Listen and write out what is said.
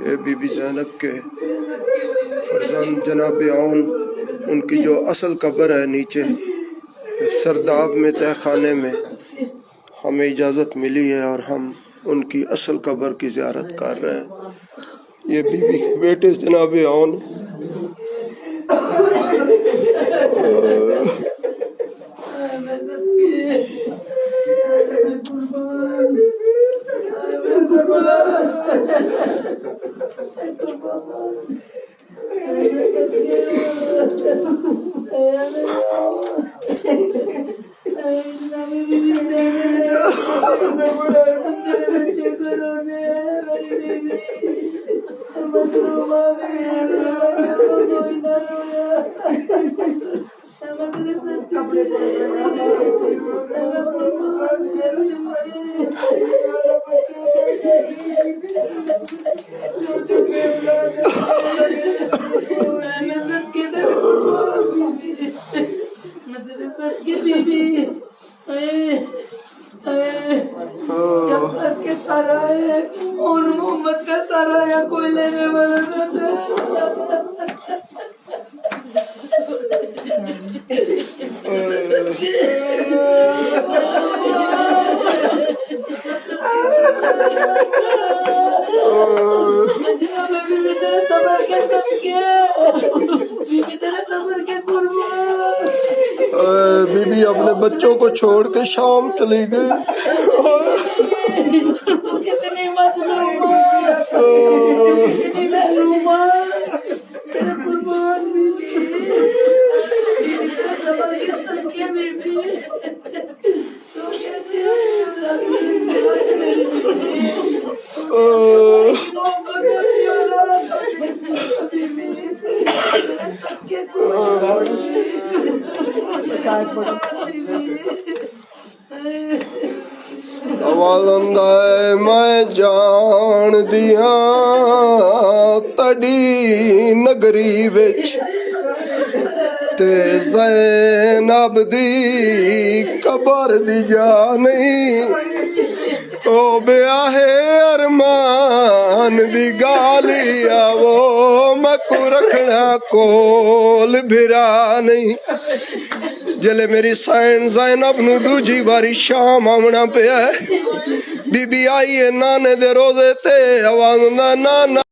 कि बीबी ज़ैनब के फरजंद जनाब आउन उनकी जो असल कब्र है नीचे सरदाब में तहखाने में हमें इजाज़त मिली है और हम उनकी असल कब्र की ज़ियारत कर रहे हैं। ये बीबी के बेटे जनाब आउन के सारा है और मोहम्मद का सारा है, कोई लेने वाला न था। सबर के सबके बीबी तेरे सबर के कुर्बान। बीबी अपने बच्चों को छोड़ के शाम चली गई। तू कितनी मजलूम कितनी महरूम तेरे कुर्बान बीबी, तेरे सबर के सबके बीबी, तू कैसी मेरी बीबी, तेरे सबके कुर्बान। आवाज़ मैं जान दिया तड़ी नगरी विच ते ज़ैनब दी कबर दी जानी ओ ब्याहे अरमान दी गाली आवो मकू रखना कोल भिरा नहीं। जले मेरी सैन ज़ैनब नू दूजी बारी शाम आना पिया बीबी आई है नाने दे रोजे ते आवाज़ ना ना